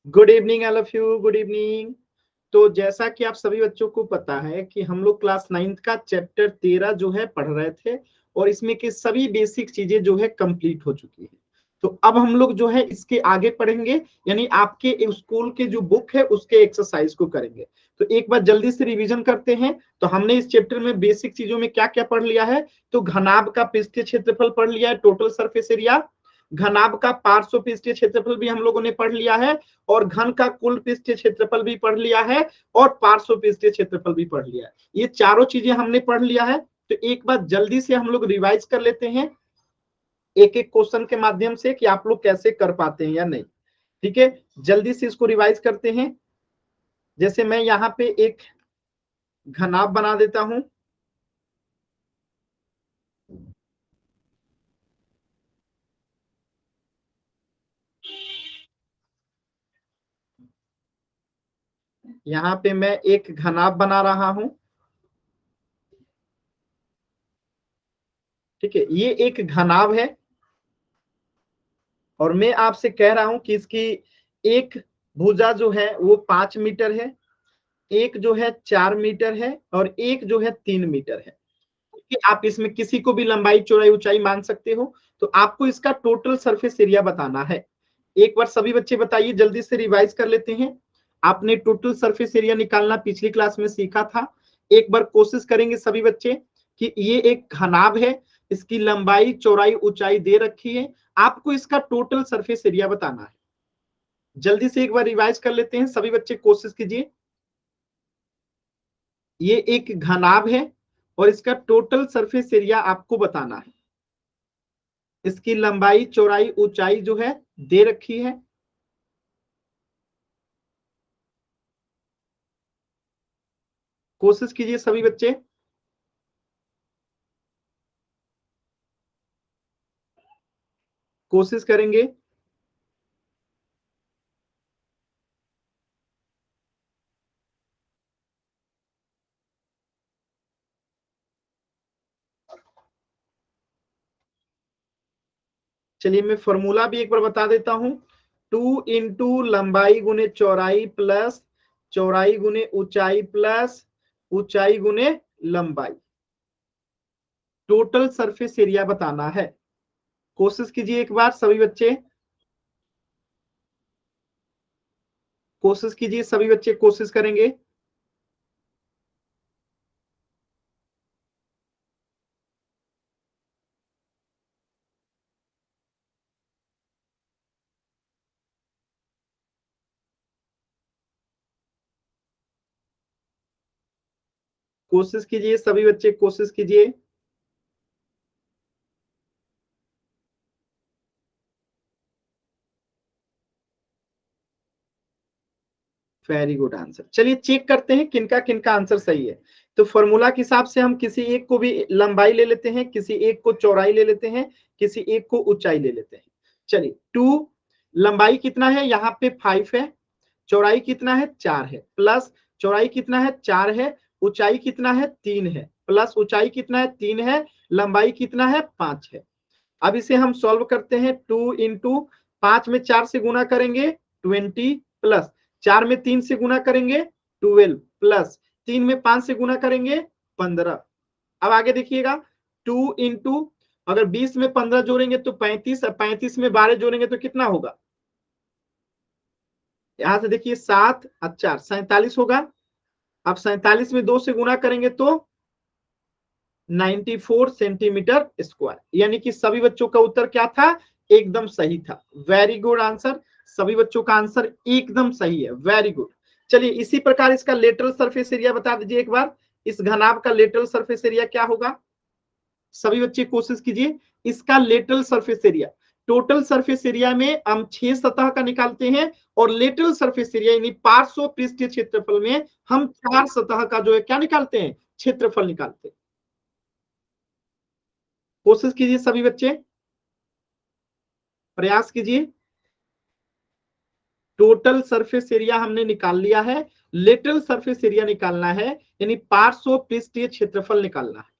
Good evening all of you, good evening. तो जैसा कि आप सभी बच्चों को पता है कि हम लोग क्लास 9th का चैप्टर 13 जो है पढ़ रहे थे और इसमें की सभी बेसिक चीजें जो है कंप्लीट हो चुकी है। तो अब हम लोग जो है इसके आगे पढ़ेंगे, यानी आपके स्कूल के जो बुक है उसके एक्सरसाइज को करेंगे। तो एक बार जल्दी से रिवीजन करते हैं। तो हमने इस चैप्टर में बेसिक चीजों में क्या क्या पढ़ लिया है। तो घनाभ का पृष्ठीय क्षेत्रफल पढ़ लिया है, टोटल सरफेस एरिया। घनाभ का पार्श्व पृष्ठीय क्षेत्रफल भी हम लोगों ने पढ़ लिया है और घन का कुल पृष्ठीय क्षेत्रफल भी पढ़ लिया है और पार्श्व पृष्ठीय क्षेत्रफल भी पढ़ लिया है। ये चारों चीजें हमने पढ़ लिया है। तो एक बार जल्दी से हम लोग रिवाइज कर लेते हैं एक एक क्वेश्चन के माध्यम से कि आप लोग कैसे कर पाते हैं या नहीं। ठीक है, जल्दी से इसको रिवाइज करते हैं। जैसे मैं यहाँ पे एक घनाभ बना देता हूं। यहाँ पे मैं एक घनाभ बना रहा हूं। ठीक है, ये एक घनाभ है और मैं आपसे कह रहा हूं कि इसकी एक भुजा जो है वो 5 मीटर है, एक जो है 4 मीटर है और एक जो है 3 मीटर है। कि आप इसमें किसी को भी लंबाई चौड़ाई ऊंचाई मान सकते हो। तो आपको इसका टोटल सरफेस एरिया बताना है। एक बार सभी बच्चे बताइए, जल्दी से रिवाइज कर लेते हैं। आपने टोटल सरफेस एरिया निकालना पिछली क्लास में सीखा था। एक बार कोशिश करेंगे सभी बच्चे कि ये एक घनाभ है, इसकी लंबाई चौड़ाई ऊंचाई दे रखी है, आपको इसका टोटल सरफेस एरिया बताना है। जल्दी से एक बार रिवाइज कर लेते हैं, सभी बच्चे कोशिश कीजिए। ये एक घनाभ है और इसका टोटल सरफेस एरिया आपको बताना है। इसकी लंबाई चौड़ाई ऊंचाई जो है दे रखी है। कोशिश कीजिए सभी बच्चे। कोशिश करेंगे। चलिए मैं फॉर्मूला भी एक बार बता देता हूं। 2 इंटू लंबाई गुने चौड़ाई प्लस चौड़ाई गुने ऊंचाई प्लस ऊंचाई गुने लंबाई, टोटल सरफेस एरिया बताना है। कोशिश कीजिए एक बार सभी बच्चे। कोशिश कीजिए सभी बच्चे, कोशिश करेंगे। कोशिश कीजिए सभी बच्चे, कोशिश कीजिए। Very good answer. चलिए चेक करते हैं किनका किनका आंसर सही है। तो फॉर्मूला के हिसाब से हम किसी एक को भी लंबाई ले लेते हैं, किसी एक को चौड़ाई ले लेते हैं, किसी एक को ऊंचाई ले लेते हैं। चलिए 2, लंबाई कितना है यहाँ पे 5 है, चौड़ाई कितना है 4 है, प्लस चौड़ाई कितना है 4 है, ऊंचाई कितना है 3 है, प्लस ऊंचाई कितना है 3 है, लंबाई कितना है 5 है। अब इसे हम सॉल्व करते हैं। 2 इंटू 5 में 4 से गुना करेंगे 20 प्लस 4 में 3 से गुना करेंगे 12 प्लस 3 में 5 से गुना करेंगे 15। अब आगे देखिएगा। 2 इंटू, अगर 20 में 15 जोड़ेंगे तो 35, 35 में 12 जोड़ेंगे तो कितना होगा। यहां से देखिए 7 और 4 47 होगा। अब 47 में 2 से गुना करेंगे तो 94 सेंटीमीटर स्क्वायर। यानी कि सभी बच्चों का उत्तर क्या था, एकदम सही था। Very good answer. सभी बच्चों का आंसर एकदम सही है, वेरी गुड। चलिए इसी प्रकार इसका लेटरल सरफेस एरिया बता दीजिए एक बार। इस घनाभ का लेटरल सरफेस एरिया क्या होगा, सभी बच्चे कोशिश कीजिए। इसका lateral surface area, total surface area में हम 6 सतह का निकालते हैं और लेटरल सरफेस एरिया यानी पार्श्व पृष्ठीय क्षेत्रफल में हम 4 सतह का जो है क्या निकालते हैं, क्षेत्रफल निकालते हैं। कोशिश कीजिए सभी बच्चे, प्रयास कीजिए। टोटल सरफेस एरिया हमने निकाल लिया है, लेटरल सरफेस एरिया निकालना है, यानी पार्श्व पृष्ठीय क्षेत्रफल निकालना है।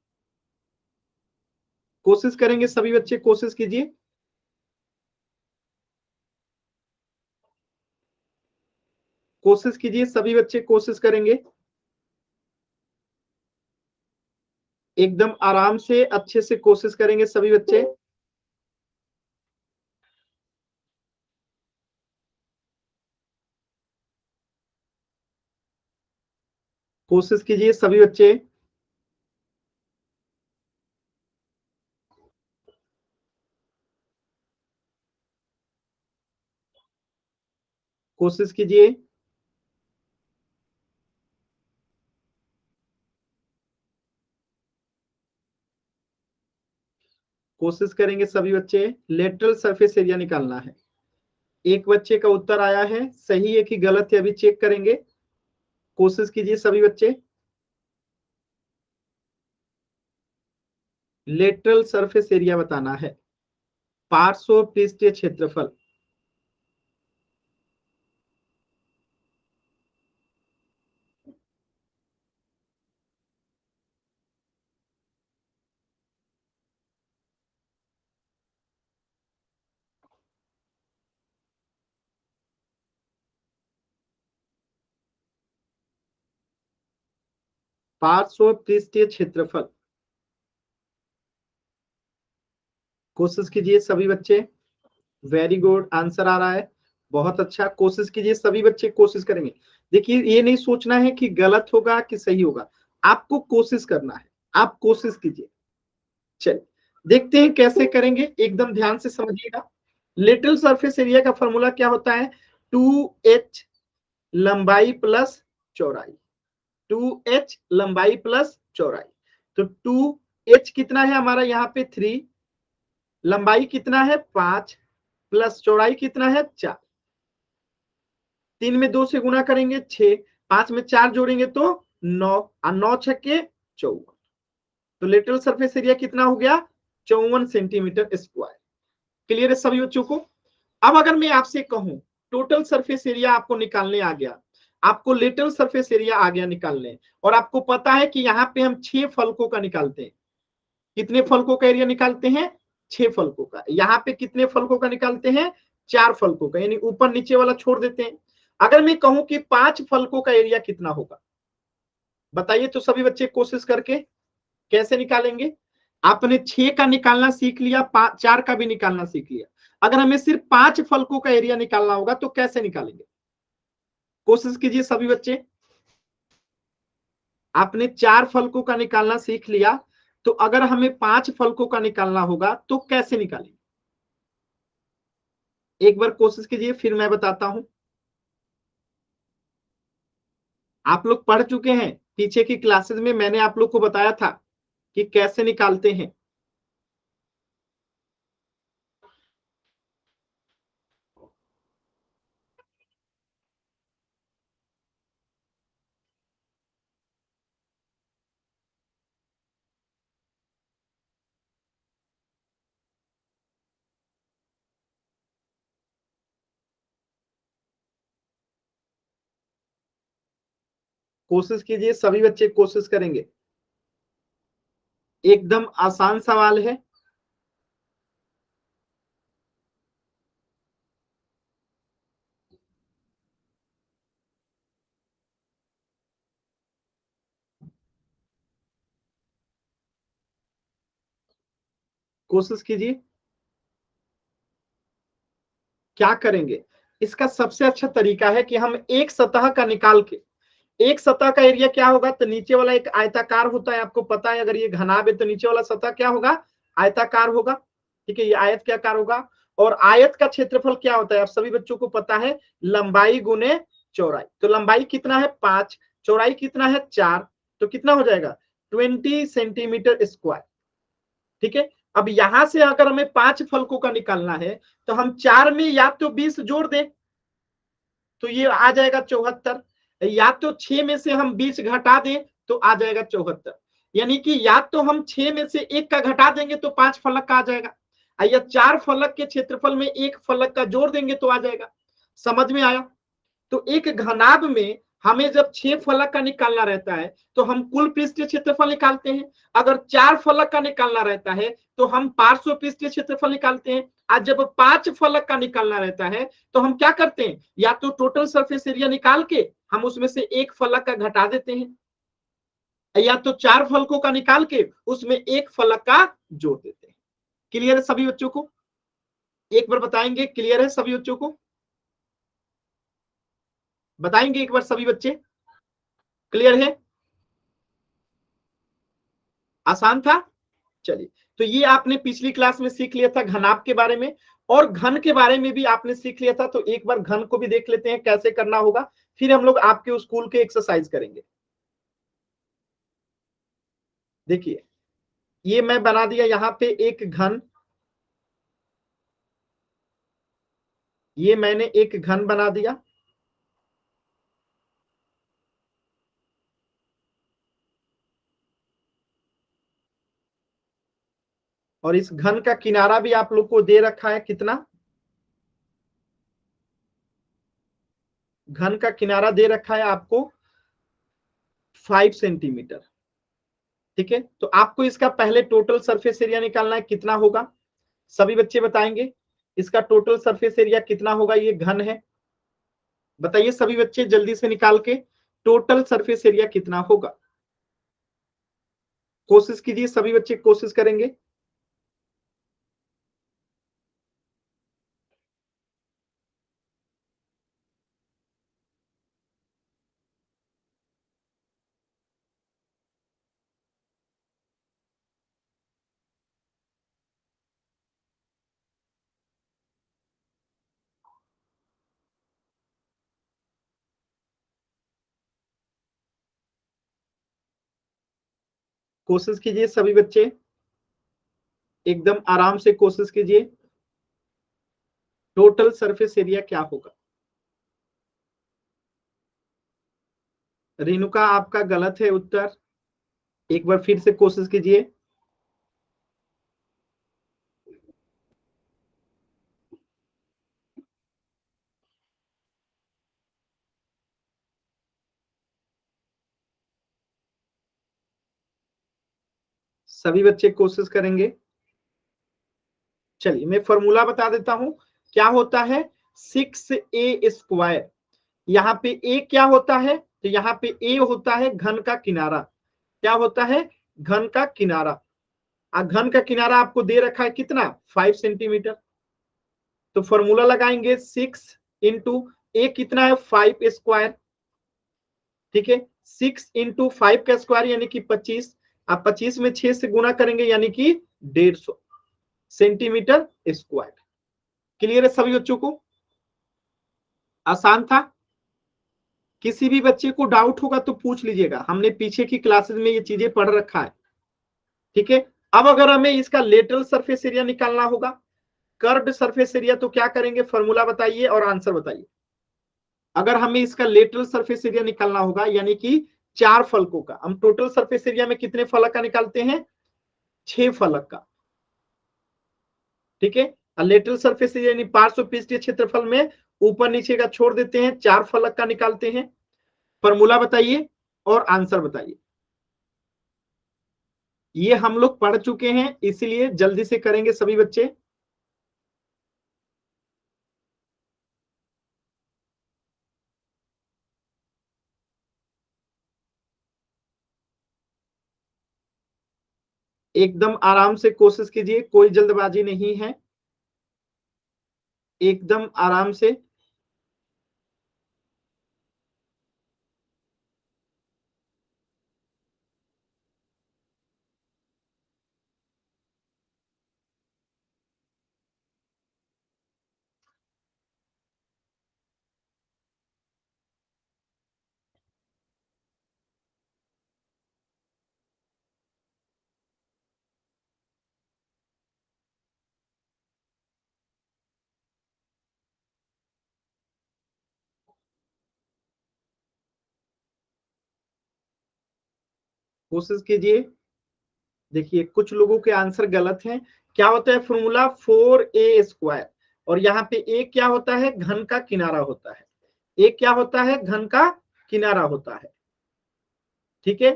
कोशिश करेंगे सभी बच्चे, कोशिश कीजिए। कोशिश कीजिए, सभी बच्चे कोशिश करेंगे एकदम आराम से, अच्छे से कोशिश करेंगे सभी बच्चे। कोशिश कीजिए सभी बच्चे। कोशिश कीजिए। कोशिश करेंगे सभी बच्चे। लेटरल सरफेस एरिया निकालना है। एक बच्चे का उत्तर आया है, सही है कि गलत है अभी चेक करेंगे। कोशिश कीजिए सभी बच्चे। लेटरल सरफेस एरिया बताना है, पार्श्व पृष्ठीय क्षेत्रफल। पार्श्व पृष्ठीय क्षेत्रफल। कोशिश कीजिए सभी बच्चे। वेरी गुड, आंसर आ रहा है, बहुत अच्छा। कोशिश कीजिए सभी बच्चे, कोशिश करेंगे। देखिए ये नहीं सोचना है कि गलत होगा कि सही होगा, आपको कोशिश करना है, आप कोशिश कीजिए। चलिए देखते हैं कैसे करेंगे, एकदम ध्यान से समझिएगा। लिटिल सरफेस एरिया का फॉर्मूला क्या होता है? 2h लंबाई प्लस चौड़ाई। 2h लंबाई प्लस चौड़ाई। तो 2h कितना है हमारा यहाँ पे 3, लंबाई कितना है 5, प्लस चौड़ाई कितना है 4। 3 में 2 से गुना करेंगे 6, 5 में 4 जोड़ेंगे तो 9, और 9 छक्के 54। तो लिटिल सरफेस एरिया कितना हो गया? 54 सेंटीमीटर स्क्वायर। क्लियर है सभी बच्चों को? अब अगर मैं आपसे कहूं टोटल सरफेस एरिया आपको निकालने आ गया, आपको लिटिल सरफेस एरिया आ गया निकालने, और आपको पता है कि यहाँ पे हम 6 फलकों का निकालते हैं। कितने फलकों का एरिया निकालते हैं? 6 फलकों का। यहाँ पे कितने फलकों का निकालते हैं? 4 फलकों का, यानी ऊपर नीचे वाला छोड़ देते हैं। अगर मैं कहूं कि 5 फलकों का एरिया कितना होगा, बताइए तो सभी बच्चे कोशिश करके कैसे निकालेंगे। आपने 6 का निकालना सीख लिया, 4 का भी निकालना सीख लिया। अगर हमें सिर्फ 5 फलकों का एरिया निकालना होगा तो कैसे निकालेंगे? कोशिश कीजिए सभी बच्चे। आपने 4 फलकों का निकालना सीख लिया, तो अगर हमें 5 फलकों का निकालना होगा तो कैसे निकालेंगे? एक बार कोशिश कीजिए, फिर मैं बताता हूं। आप लोग पढ़ चुके हैं, पीछे की क्लासेस में मैंने आप लोग को बताया था कि कैसे निकालते हैं। कोशिश कीजिए सभी बच्चे, कोशिश करेंगे। एकदम आसान सवाल है। कोशिश कीजिए। क्या करेंगे? इसका सबसे अच्छा तरीका है कि हम एक सतह का निकाल के, एक सतह का एरिया क्या होगा, तो नीचे वाला एक आयताकार होता है, आपको पता है। अगर ये घनाभ है तो नीचे वाला सतह क्या होगा? आयताकार होगा। ठीक है, ये आयत क्या आकार होगा। और आयत का क्षेत्रफल क्या होता है, आप सभी बच्चों को पता है, लंबाई गुने चौड़ाई। तो लंबाई कितना है 5, चौड़ाई कितना है 4, तो कितना हो जाएगा 20 सेंटीमीटर स्क्वायर। ठीक है, अब यहां से अगर हमें 5 फलकों का निकालना है तो हम 4 में या तो 20 जोड़ दें तो ये आ जाएगा 74, या तो 6 में से हम 20 घटा दें तो आ जाएगा 74। यानी कि या तो हम 6 में से 1 का घटा देंगे तो 5 फलक का आ जाएगा, या 4 फलक के क्षेत्रफल में 1 फलक का जोड़ देंगे तो आ जाएगा। समझ में आया? तो एक घनाभ में हमें जब 6 फलक का निकालना रहता है तो हम कुल पृष्ठीय क्षेत्रफल निकालते हैं। अगर 4 फलक का निकालना रहता है तो हम पार्श्व पृष्ठीय क्षेत्रफल निकालते हैं। आज जब 5 फलक का निकालना रहता है तो हम क्या करते हैं, या तो टोटल सरफेस एरिया निकाल के हम उसमें से एक फलक का घटा देते हैं, या तो 4 फलकों का निकाल के उसमें एक फलक का जोड़ देते हैं। क्लियर है सभी बच्चों को? एक बार बताएंगे, क्लियर है सभी बच्चों को? बताएंगे एक बार सभी बच्चे, क्लियर है? आसान था? चलिए, तो ये आपने पिछली क्लास में सीख लिया था घनाभ के बारे में, और घन के बारे में भी आपने सीख लिया था। तो एक बार घन को भी देख लेते हैं कैसे करना होगा, फिर हम लोग आपके स्कूल के एक्सरसाइज करेंगे। देखिए, ये मैं बना दिया यहाँ पे एक घन, ये मैंने एक घन बना दिया। और इस घन का किनारा भी आप लोग को दे रखा है कितना, घन का किनारा दे रखा है आपको 5 सेंटीमीटर। ठीक है, तो आपको इसका पहले टोटल सरफेस एरिया निकालना है, कितना होगा सभी बच्चे बताएंगे? इसका टोटल सरफेस एरिया कितना होगा, ये घन है, बताइए सभी बच्चे जल्दी से निकाल के, टोटल सरफेस एरिया कितना होगा? कोशिश कीजिए सभी बच्चे, कोशिश करेंगे। कोशिश कीजिए सभी बच्चे, एकदम आराम से कोशिश कीजिए। टोटल सरफेस एरिया क्या होगा? रेणुका आपका गलत है उत्तर, एक बार फिर से कोशिश कीजिए। सभी बच्चे कोशिश करेंगे। चलिए, मैं फॉर्मूला बता देता हूं, क्या होता है 6a²। यहाँ पे a क्या होता है, तो यहाँ पे a होता है घन का किनारा। क्या होता है? घन का किनारा। घन का किनारा आपको दे रखा है कितना, 5 सेंटीमीटर। तो फॉर्मूला लगाएंगे 6 इंटू ए कितना है 5²। ठीक है, 6 इंटू 5 का स्क्वायर यानी कि 25। आप 25 में 6 से गुना करेंगे यानी कि 150 सेंटीमीटर स्क्वायर। क्लियर है सभी बच्चों को? आसान था? किसी भी बच्चे को डाउट होगा तो पूछ लीजिएगा, हमने पीछे की क्लासेस में ये चीजें पढ़ रखा है। ठीक है, अब अगर हमें इसका लेटरल सरफेस एरिया निकालना होगा, कर्व्ड सरफेस एरिया, तो क्या करेंगे, फॉर्मूला बताइए और आंसर बताइए। अगर हमें इसका लेटरल सरफेस एरिया निकालना होगा यानी कि 4 फलकों का, हम टोटल सरफेस एरिया में कितने फलक का निकालते हैं, 6 फलक का। ठीक है, लेटरल सरफेस एरिया यानी पार्श्व पृष्ठीय क्षेत्रफल में ऊपर नीचे का छोड़ देते हैं, 4 फलक का निकालते हैं। फॉर्मूला बताइए और आंसर बताइए। ये हम लोग पढ़ चुके हैं, इसीलिए जल्दी से करेंगे सभी बच्चे। एकदम आराम से कोशिश कीजिए, कोई जल्दबाजी नहीं है, एकदम आराम से। कोशिश कीजिए। देखिए, कुछ लोगों के आंसर गलत हैं। क्या होता है फॉर्मूला, 4a²। और यहाँ पे a क्या होता है, घन का किनारा होता है। a क्या होता है, घन का किनारा होता है। ठीक है,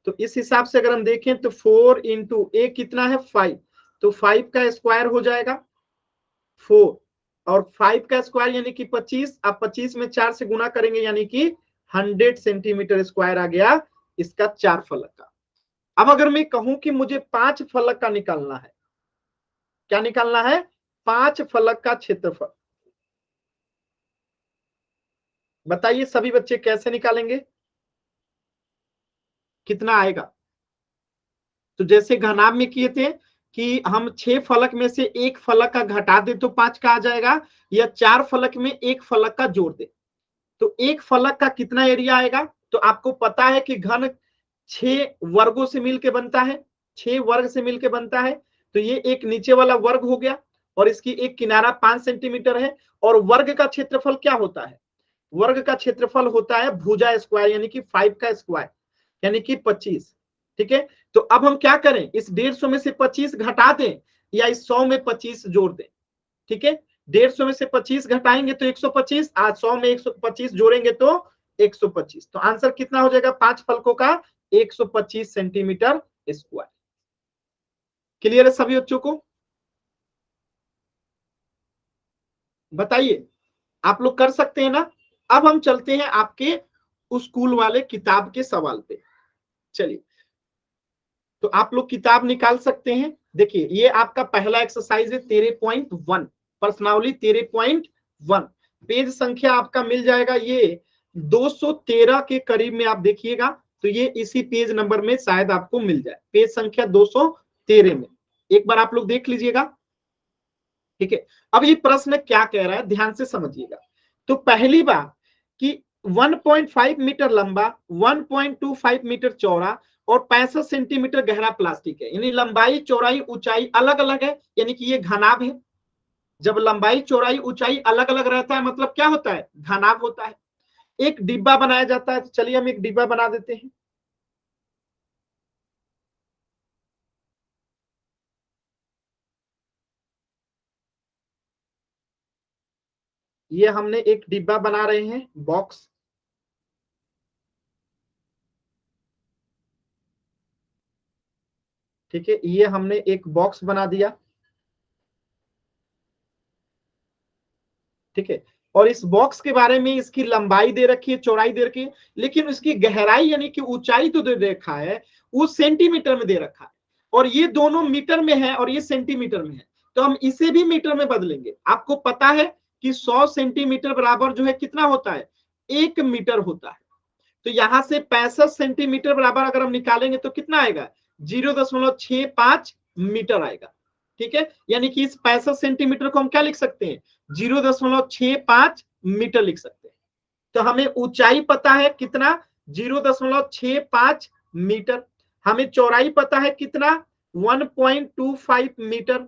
तो इस हिसाब से अगर हम देखें तो 4 इंटू ए कितना है 5, तो 5 का स्क्वायर हो जाएगा 4, और 5 का स्क्वायर यानी कि 25, अब 25 में 4 से गुना करेंगे यानी कि 100 सेंटीमीटर स्क्वायर आ गया इसका 4 फलक का। अब अगर मैं कहूं कि मुझे 5 फलक का निकालना है, क्या निकालना है, 5 फलक का क्षेत्रफल, बताइए सभी बच्चे कैसे निकालेंगे, कितना आएगा। तो जैसे घनाभ में किए थे कि हम 6 फलक में से एक फलक का घटा दे तो 5 का आ जाएगा, या 4 फलक में एक फलक का जोड़ दे तो एक फलक का कितना एरिया आएगा। तो आपको पता है कि घन 6 वर्गों से मिलकर बनता है, 6 वर्ग से मिलकर बनता है, तो ये एक नीचे वाला वर्ग हो गया और इसकी एक किनारा 5 सेंटीमीटर है। और वर्ग का क्षेत्रफल क्या होता है, वर्ग का क्षेत्रफल होता है भुजा स्क्वायर यानी कि 5 का स्क्वायर यानी कि 25। ठीक है, तो अब हम क्या करें, इस 150 में से 25 घटा दें या इस 100 में 25 जोड़ दें। ठीक है, 150 में से 25 घटाएंगे तो 125, आज 100 में 125 जोड़ेंगे तो 125, तो आंसर कितना हो जाएगा 5 फलकों का 125 सेंटीमीटर स्क्वायर। क्लियर है सभी बच्चों को, बताइए, आप लोग कर सकते हैं ना। अब हम चलते हैं आपके स्कूल वाले किताब के सवाल पे। चलिए, तो आप लोग किताब निकाल सकते हैं। देखिए, ये आपका पहला एक्सरसाइज है 13.1, प्रश्नावली 13.1, पेज संख्या आपका मिल जाएगा ये 213 के करीब में, आप देखिएगा तो ये इसी पेज नंबर में शायद आपको मिल जाए, पेज संख्या 213 में, एक बार आप लोग देख लीजिएगा। ठीक है, अब ये प्रश्न क्या कह रहा है ध्यान से समझिएगा। तो पहली बात कि 1.5 मीटर लंबा, 1.25 मीटर चौड़ा और 65 सेंटीमीटर गहरा प्लास्टिक है, यानी लंबाई चौड़ाई ऊंचाई अलग अलग है, यानी कि ये घनाभ है। जब लंबाई चौड़ाई ऊंचाई अलग अलग रहता है मतलब क्या होता है, घनाभ होता है। एक डिब्बा बनाया जाता है, तो चलिए हम एक डिब्बा बना देते हैं। ये हमने एक डिब्बा बना रहे हैं, बॉक्स। ठीक है, ये हमने एक बॉक्स बना दिया। ठीक है, और इस बॉक्स के बारे में इसकी लंबाई दे रखी है, चौड़ाई दे रखी है, लेकिन उसकी गहराई यानी कि ऊंचाई तो दे रखा है, वो सेंटीमीटर में दे रखा है। और ये दोनों मीटर में है और ये सेंटीमीटर में है, तो हम इसे भी मीटर में बदलेंगे। आपको पता है कि 100 सेंटीमीटर बराबर जो है कितना होता है, 1 मीटर होता है। तो यहां से 65 सेंटीमीटर बराबर अगर हम निकालेंगे तो कितना आएगा, 0.65 मीटर आएगा। ठीक है, यानी कि इस 65 सेंटीमीटर को हम क्या लिख सकते हैं, 0.65 मीटर लिख सकते हैं। तो हमें ऊंचाई पता है कितना, 0.65 मीटर, हमें चौड़ाई पता है कितना, 1.25 मीटर,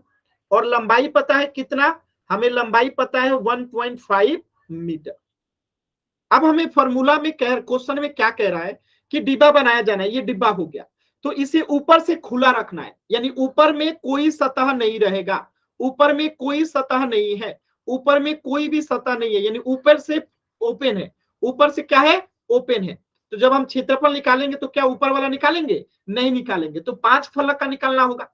और लंबाई पता है कितना, हमें लंबाई पता है 1.5 मीटर। अब हमें फॉर्मूला में क्वेश्चन में क्या कह रहा है कि डिब्बा बनाया जाना है, ये डिब्बा हो गया, तो इसे ऊपर से खुला रखना है, यानी ऊपर में कोई सतह नहीं रहेगा, ऊपर में कोई सतह नहीं है, ऊपर में कोई भी सतह नहीं है, यानी ऊपर से ओपन है, ऊपर से क्या है, ओपन है। तो जब हम क्षेत्रफल निकालेंगे तो क्या ऊपर वाला निकालेंगे, नहीं निकालेंगे, तो 5 फलक का निकालना होगा।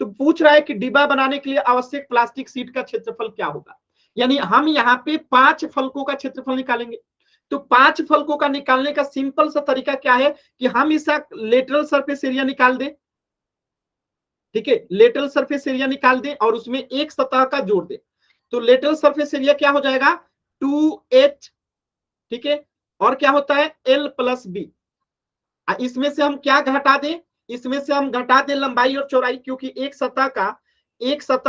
तो पूछ रहा है कि डिब्बा बनाने के लिए आवश्यक प्लास्टिक शीट का क्षेत्रफल क्या होगा, यानी हम यहाँ पे 5 फलकों का क्षेत्रफल निकालेंगे। तो 5 फलकों का निकालने का सिंपल सा तरीका क्या है कि हम इसका लेटरल सरफेस एरिया निकाल दें। ठीक है, लेटरल सरफेस एरिया निकाल दें और उसमें एक सतह का जोड़ दें, तो लेटरल सरफेस एरिया क्या हो जाएगा 2h। ठीक है, और क्या होता है l प्लस बी, इसमें से हम क्या घटा दें, इसमें से हम घटा दें लंबाई और चौड़ाई, क्योंकि एक सतह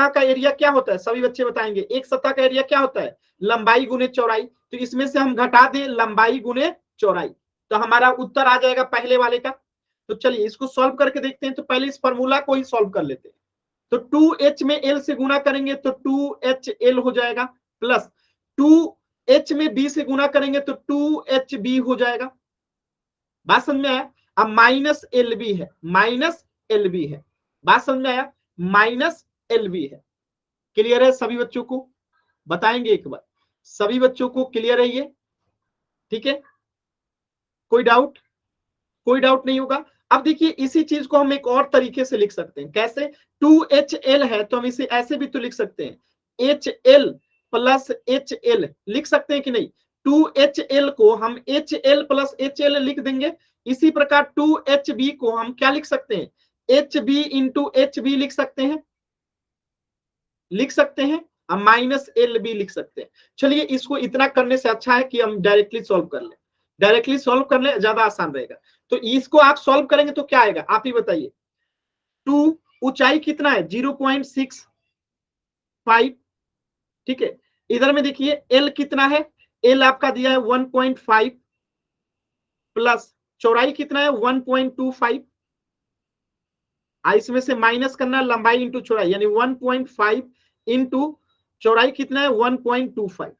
का एरिया क्या होता है, सभी बच्चे बताएंगे, एक सतह का एरिया क्या होता है, लंबाई गुने चौड़ाई, तो इसमें से हम घटा दें लंबाई गुने चौड़ाई, तो हमारा उत्तर आ जाएगा पहले वाले का। तो चलिए इसको सॉल्व करके देखते हैं, तो पहले इस फॉर्मूला को ही सॉल्व कर लेते हैं। तो 2h में l से गुना करेंगे तो 2hL हो जाएगा, प्लस 2h में b से गुना करेंगे तो 2hb हो जाएगा। बात समझ में आया, अब माइनस एल बी है, माइनस एल बी है, बात समझ में आया, माइनस एल बी है। क्लियर है सभी बच्चों को, बताएंगे एक बार, सभी बच्चों को क्लियर है ये, ठीक है। कोई डाउट? कोई डाउट नहीं होगा। अब देखिए इसी चीज को हम एक और तरीके से लिख सकते हैं। कैसे? 2HL है तो हम इसे ऐसे भी तो लिख सकते हैं, HL प्लस HL लिख सकते हैं कि नहीं? 2HL को हम HL प्लस HL लिख देंगे। इसी प्रकार 2HB को हम क्या लिख सकते हैं? HB इंटू HB लिख सकते हैं, लिख सकते हैं। हम माइनस एल भी लिख सकते हैं। चलिए इसको इतना करने से अच्छा है कि हम डायरेक्टली सॉल्व कर ले, डायरेक्टली सॉल्व कर ले, ज्यादा आसान रहेगा। तो इसको आप सॉल्व करेंगे तो क्या आएगा आप ही बताइए। 2 ऊंचाई कितना है? 0.65, ठीक है। इधर में देखिए एल कितना है? एल आपका दिया है 1.5 प्लस चौड़ाई कितना है? 1.25। इसमें से माइनस करना लंबाई इंटू चौड़ाई, यानी 1.5 इंटू चौड़ाई कितना है? 1.25,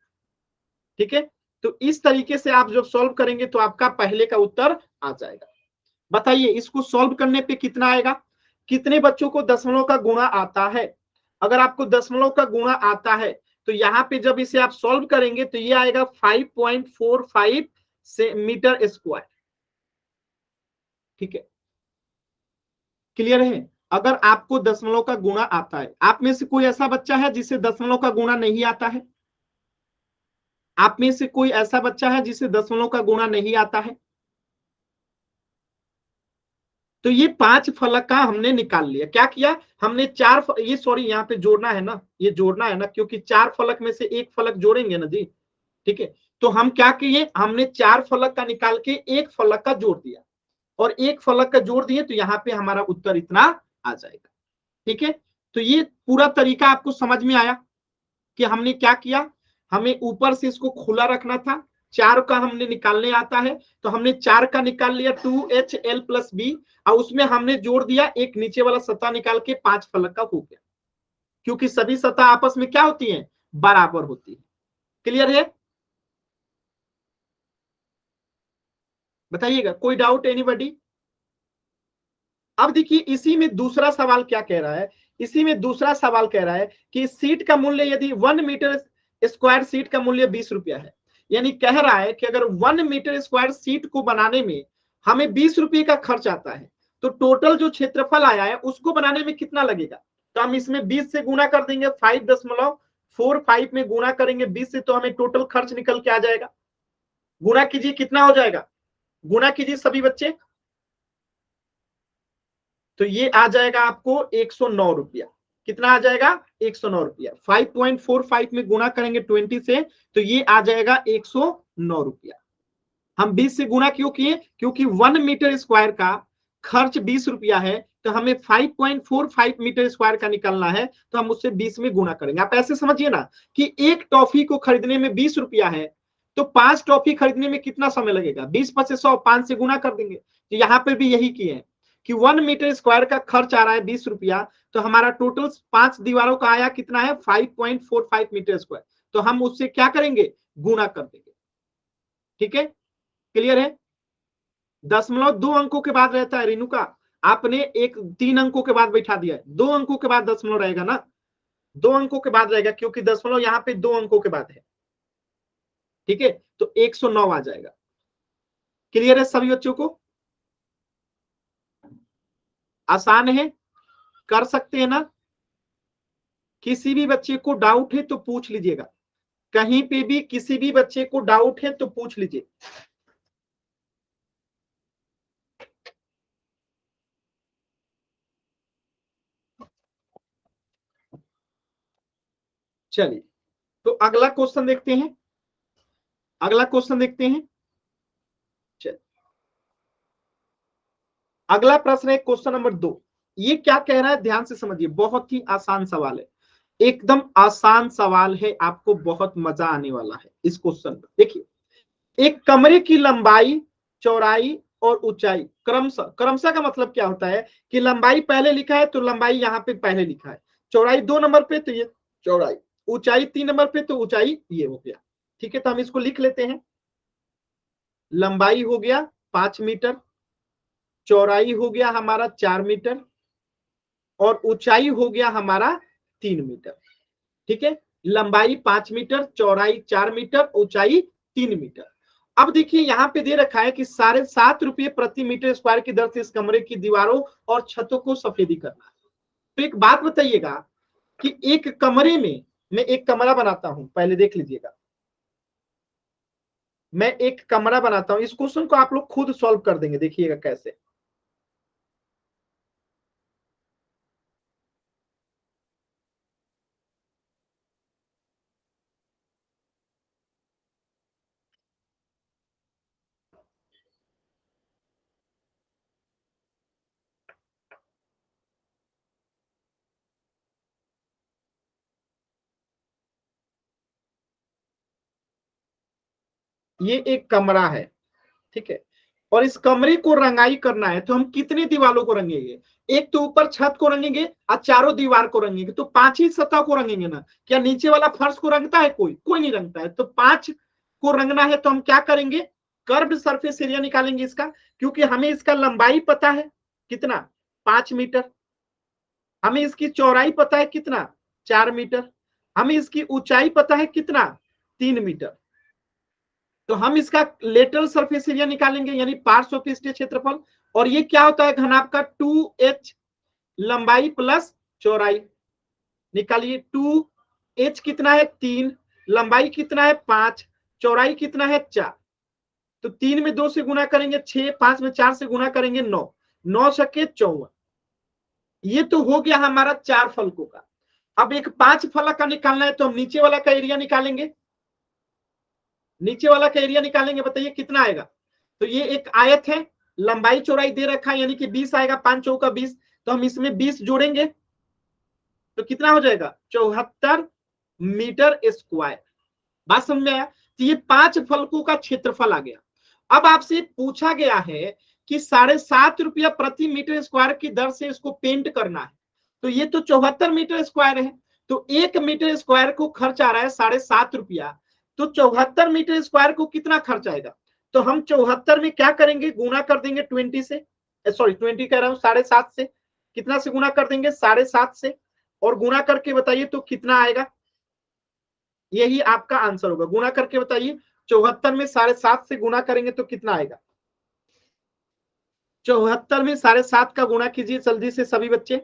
ठीक है। तो इस तरीके से आप जब सॉल्व करेंगे तो आपका पहले का उत्तर आ जाएगा। बताइए इसको सॉल्व करने पे कितना आएगा? कितने बच्चों को दशमलव का गुणा आता है? अगर आपको दशमलव का गुणा आता है तो यहाँ पे जब इसे आप सॉल्व करेंगे तो ये आएगा 5.45 मीटर स्क्वायर, ठीक है। क्लियर है? अगर आपको दशमलव का गुणा आता है, आप में से कोई ऐसा बच्चा है जिसे दशमलव का गुणा नहीं आता है? आप में से कोई ऐसा बच्चा है जिसे दशमलव का गुणा नहीं आता है? तो ये 5 फलक का हमने निकाल लिया। क्या किया हमने? ये सॉरी यहाँ पे जोड़ना है ना, ये जोड़ना है ना, क्योंकि 4 फलक में से एक फलक जोड़ेंगे ना जी, ठीक है। तो हम क्या किए? हमने 4 फलक का निकाल के एक फलक का जोड़ दिया, और एक फलक का जोड़ दिए तो यहाँ पे हमारा उत्तर इतना आ जाएगा, ठीक है। तो ये पूरा तरीका आपको समझ में आया कि हमने क्या किया? हमें ऊपर से इसको खुला रखना था, 4 का हमने निकालने आता है तो हमने 4 का निकाल लिया 2HL प्लस बी, और उसमें हमने जोड़ दिया एक नीचे वाला सतह निकाल के 5 फलक का हो गया, क्योंकि सभी सतह आपस में क्या होती हैं? बराबर होती है। क्लियर है? बताइएगा, कोई डाउट एनीबॉडी? अब देखिए इसी में दूसरा सवाल क्या कह रहा है? इसी में दूसरा सवाल कह रहा है कि सीट का मूल्य यदि 1 मीटर स्क्वायर सीट का मूल्य 20 रुपया है, यानी कह रहा है कि अगर 1 मीटर स्क्वायर सीट को बनाने में हमें 20 रुपये का खर्च आता है, तो टोटल जो क्षेत्रफल आया है उसको बनाने में कितना लगेगा? तो हम इसमें 20 से गुना कर देंगे, 5.45 में गुना करेंगे 20 से, तो हमें टोटल खर्च निकल के आ जाएगा। गुना कीजिए, कितना हो जाएगा? गुना कीजिए सभी बच्चे। तो ये आ जाएगा आपको 109 रुपया। कितना आ जाएगा? 109 रुपया। 5.45 में गुना करेंगे 20 से तो ये आ जाएगा 109 रुपया। हम 20 से गुना क्यों किए? क्योंकि 1 मीटर स्क्वायर का खर्च 20 रुपया है, तो हमें 5.45 मीटर स्क्वायर का निकलना है, तो हम उससे 20 में गुना करेंगे। आप ऐसे समझिए ना कि एक टॉफी को खरीदने में 20 रुपया है, तो 5 टॉफी खरीदने में कितना समय लगेगा? 20 पचे 100, 5 से गुना कर देंगे। तो यहाँ पर भी यही किए हैं कि 1 मीटर स्क्वायर का खर्च आ रहा है 20 रुपया, तो हमारा टोटल 5 दीवारों का आया कितना है? 5.45 मीटर स्क्वायर। तो हम उससे क्या करेंगे? गुना कर देंगे, ठीक है। क्लियर है? दशमलव 2 अंकों के बाद रहता है रेणुका, आपने एक 3 अंकों के बाद बैठा दिया है, 2 अंकों के बाद दशमलव रहेगा ना, 2 अंकों के बाद रहेगा, क्योंकि दशमलव यहाँ पे 2 अंकों के बाद है, ठीक है। तो 109 आ जाएगा। क्लियर है सभी बच्चों को? आसान है, कर सकते हैं ना? किसी भी बच्चे को डाउट है तो पूछ लीजिएगा, कहीं पे भी किसी भी बच्चे को डाउट है तो पूछ लीजिए। चलिए तो अगला क्वेश्चन देखते हैं, अगला क्वेश्चन देखते हैं। चलिए अगला प्रश्न है क्वेश्चन नंबर 2। ये क्या कह रहा है ध्यान से समझिए, बहुत ही आसान सवाल है, एकदम आसान सवाल है, आपको बहुत मजा आने वाला है इस क्वेश्चन में। देखिए एक कमरे की लंबाई, चौड़ाई और ऊंचाई क्रमशः, क्रमशः का मतलब क्या होता है कि लंबाई पहले लिखा है तो लंबाई यहाँ पे पहले लिखा है, चौड़ाई 2 नंबर पे तो ये चौड़ाई, ऊंचाई 3 नंबर पे तो ऊंचाई ये हो गया, ठीक है। तो हम इसको लिख लेते हैं। लंबाई हो गया 5 मीटर, चौड़ाई हो गया हमारा 4 मीटर, और ऊंचाई हो गया हमारा 3 मीटर, ठीक है। लंबाई 5 मीटर, चौड़ाई 4 मीटर, ऊंचाई 3 मीटर। अब देखिए यहाँ पे दे रखा है कि 7.5 रुपये प्रति मीटर स्क्वायर की दर से इस कमरे की दीवारों और छतों को सफेदी करना है। तो एक बात बताइएगा कि एक कमरे में मैं एक कमरा बनाता हूं, पहले देख लीजिएगा, मैं एक कमरा बनाता हूं। इस क्वेश्चन को आप लोग खुद सॉल्व कर देंगे, देखिएगा कैसे। ये एक कमरा है, ठीक है, और इस कमरे को रंगाई करना है, तो हम कितनी दीवारों को रंगेंगे? एक तो ऊपर छत को रंगेंगे और चारों दीवार को रंगेंगे, तो 5 ही सतह को रंगेंगे ना। क्या नीचे वाला फर्श को रंगता है कोई? कोई नहीं रंगता है। तो 5 को रंगना है तो हम क्या करेंगे? कर्व्ड सरफेस एरिया निकालेंगे इसका, क्योंकि हमें इसका लंबाई पता है कितना, 5 मीटर। हमें इसकी चौड़ाई पता है कितना, 4 मीटर। हमें इसकी ऊंचाई पता है कितना, 3 मीटर। तो हम इसका लेटरल सरफेस एरिया निकालेंगे, यानी पार्श्व पृष्ठीय क्षेत्रफल। और ये क्या होता है घनाभ का, 2h, लंबाई प्लस चौड़ाई। निकालिए, 2h कितना है, 3, लंबाई कितना है, 5, चौड़ाई कितना है, 4। तो 3 में 2 से गुना करेंगे 6, 5 में 4 से गुना करेंगे 9, 9 छक्के 54। ये तो हो गया हमारा 4 फलकों का। अब एक 5 फलक का निकालना है, तो हम नीचे वाला का एरिया निकालेंगे। नीचे वाला का एरिया निकालेंगे, बताइए कितना आएगा। तो ये एक आयत है, लंबाई चौड़ाई दे रखा है, यानी कि 20 आएगा, 5 चौका 20। तो हम इसमें 20 जोड़ेंगे तो कितना हो जाएगा, 74 मीटर स्क्वायर। बात समझ में आया? तो ये 5 फलकों का क्षेत्रफल आ गया। अब आपसे पूछा गया है कि 7.5 रुपया प्रति मीटर स्क्वायर की दर से इसको पेंट करना है। तो ये तो 74 मीटर स्क्वायर है, तो 1 मीटर स्क्वायर को खर्च आ रहा है 7.5 रुपया। तो 74 मीटर स्क्वायर को कितना खर्च आएगा? तो हम 74 में क्या करेंगे, गुना कर देंगे 20 से, सॉरी 20 कह रहा हूं, 7.5 से। कितना से गुना कर देंगे, 7.5 से, और गुना करके बताइए तो कितना आएगा। यही आपका आंसर होगा, गुना करके बताइए। 74 में 7.5 से गुना करेंगे तो कितना आएगा? 74 में 7.5 का गुना कीजिए जल्दी से सभी बच्चे।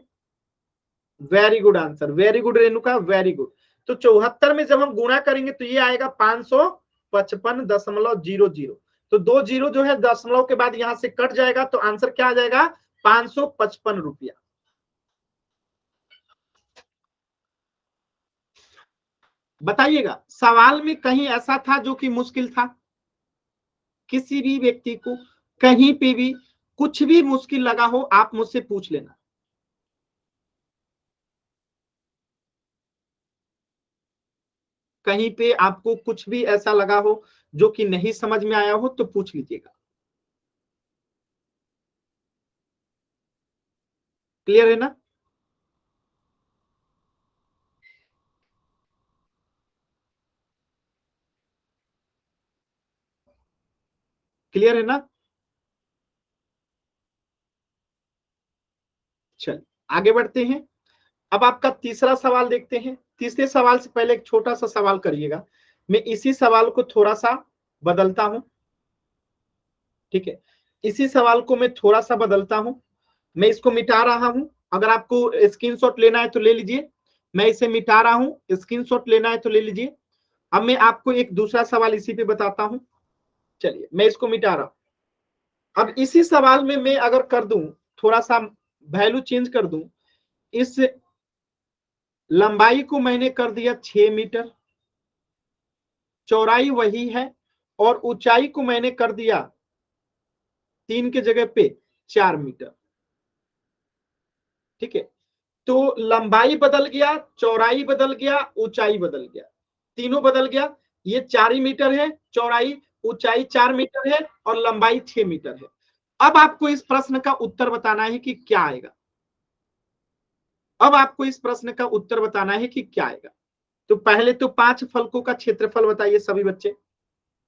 Very good answer, very good Renuka, very good. तो 74 में जब हम गुणा करेंगे तो ये आएगा 555.00। तो 2 जीरो जो है दशमलव के बाद यहां से कट जाएगा, तो आंसर क्या आ जाएगा, 555 रुपया। बताइएगा, सवाल में कहीं ऐसा था जो कि मुश्किल था? किसी भी व्यक्ति को कहीं पे भी कुछ भी मुश्किल लगा हो, आप मुझसे पूछ लेना। कहीं पे आपको कुछ भी ऐसा लगा हो जो कि नहीं समझ में आया हो तो पूछ लीजिएगा। क्लियर है ना? क्लियर है ना? चलिए आगे बढ़ते हैं। अब आपका तीसरा सवाल देखते हैं। तीसरे सवाल से पहले एक छोटा सा सवाल करिएगा। मैं इसी सवाल को थोड़ा सा बदलता हूं, ठीक है, इसी सवाल को मैं थोड़ा सा बदलता हूं। मैं इसको मिटा रहा हूं, अगर आपको स्क्रीनशॉट लेना है तो ले लीजिए। मैं इसे मिटा रहा हूं, स्क्रीनशॉट लेना है तो ले लीजिए। अब मैं आपको एक दूसरा सवाल इसी पे बताता हूं। चलिए मैं इसको मिटा रहा हूं। अब इसी सवाल में मैं अगर कर दूं, थोड़ा सा वैल्यू चेंज कर दूं, इस लंबाई को मैंने कर दिया 6 मीटर, चौड़ाई वही है, और ऊंचाई को मैंने कर दिया 3 के जगह पे 4 मीटर, ठीक है। तो लंबाई बदल गया, चौड़ाई बदल गया, ऊंचाई बदल गया, तीनों बदल गया। ये 4 ही मीटर है, चौड़ाई ऊंचाई 4 मीटर है, और लंबाई 6 मीटर है। अब आपको इस प्रश्न का उत्तर बताना है कि क्या आएगा। अब आपको इस प्रश्न का उत्तर बताना है कि क्या आएगा। तो पहले तो 5 फलकों का क्षेत्रफल बताइए सभी बच्चे।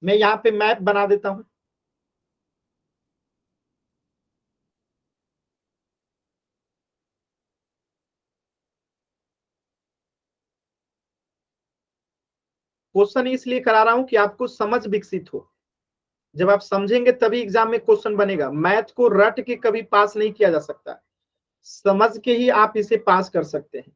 मैं यहाँ पे मैप बना देता हूं। क्वेश्चन इसलिए करा रहा हूं कि आपको समझ विकसित हो। जब आप समझेंगे तभी एग्जाम में क्वेश्चन बनेगा। मैथ को रट के कभी पास नहीं किया जा सकता, समझ के ही आप इसे पास कर सकते हैं।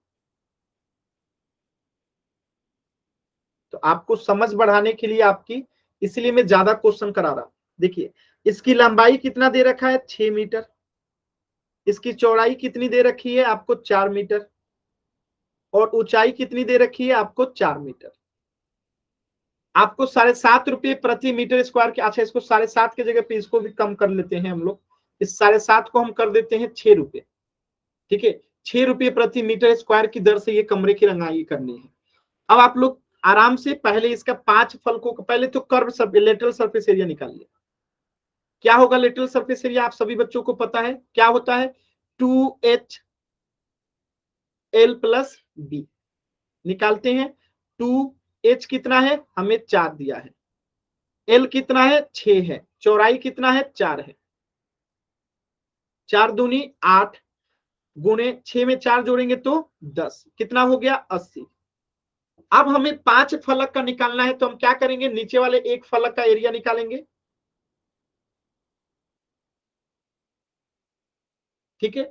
तो आपको समझ बढ़ाने के लिए आपकी, इसलिए मैं ज्यादा क्वेश्चन करा रहा हूं। देखिए इसकी लंबाई कितना दे रखा है, 6 मीटर। इसकी चौड़ाई कितनी दे रखी है आपको, 4 मीटर। और ऊंचाई कितनी दे रखी है आपको, 4 मीटर। आपको 7.5 रुपये प्रति मीटर स्क्वायर के, अच्छा इसको 7.5 की जगह पे इसको भी कम कर लेते हैं हम लोग। इस 7.5 को हम कर देते हैं 6 रुपये। ठीक है, 6 रुपये प्रति मीटर स्क्वायर की दर से ये कमरे की रंगाई करनी है। अब आप लोग आराम से पहले इसका 5 फलकों का, पहले तो कर्व सब लेटरल सरफेस एरिया निकालिए। क्या होगा लेटरल सरफेस एरिया, आप सभी बच्चों को पता है क्या होता है, 2h L प्लस बी। निकालते हैं, 2h कितना है, हमें 4 दिया है, L कितना है, 6 है, चौड़ाई कितना है, 4 है, 4 दूनी 8, गुणे 6 में 4 जोड़ेंगे तो 10, कितना हो गया, 80। अब हमें 5 फलक का निकालना है, तो हम क्या करेंगे, नीचे वाले एक फलक का एरिया निकालेंगे। ठीक है,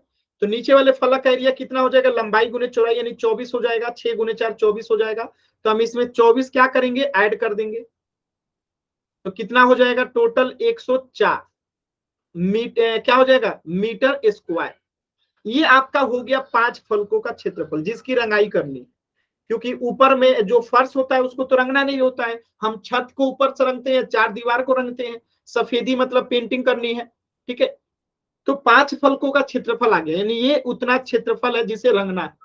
तो नीचे वाले फलक का एरिया कितना हो जाएगा, लंबाई गुने चौड़ाई यानी 24 हो जाएगा, 6 गुने 4 24 हो जाएगा। तो हम इसमें 24 क्या करेंगे, ऐड कर देंगे, तो कितना हो जाएगा, टोटल 104 मीटर, क्या हो जाएगा, मीटर स्क्वायर। ये आपका हो गया 5 फलकों का क्षेत्रफल जिसकी रंगाई करनी। क्योंकि ऊपर में जो फर्श होता है उसको तो रंगना नहीं होता है, हम छत को ऊपर से रंगते हैं, 4 दीवार को रंगते हैं, सफेदी मतलब पेंटिंग करनी है। ठीक है, तो 5 फलकों का क्षेत्रफल आ गया, यानी ये उतना क्षेत्रफल है जिसे रंगना है।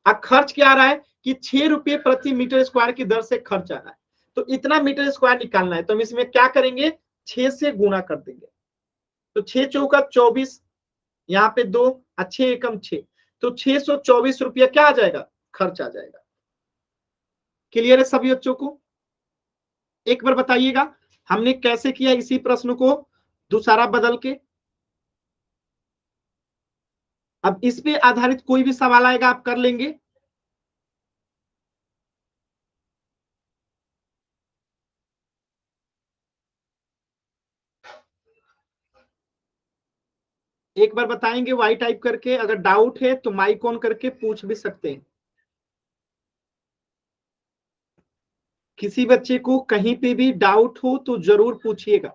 अब खर्च क्या आ रहा है कि 6 रुपये प्रति मीटर स्क्वायर की दर से खर्च आ रहा है, तो इतना मीटर स्क्वायर निकालना है, तो हम इसमें क्या करेंगे, 6 से गुणा कर देंगे। तो 6 चौका 24, यहाँ पे 2, 6 एकम 6, तो 624 रुपया क्या आ जाएगा, खर्च आ जाएगा। क्लियर है सभी बच्चों को? एक बार बताइएगा हमने कैसे किया इसी प्रश्न को दूसरा बदल के। अब इस पे आधारित कोई भी सवाल आएगा आप कर लेंगे। एक बार बताएंगे वाई टाइप करके, अगर डाउट है तो माइक ऑन करके पूछ भी सकते हैं। किसी बच्चे को कहीं पे भी डाउट हो तो जरूर पूछिएगा।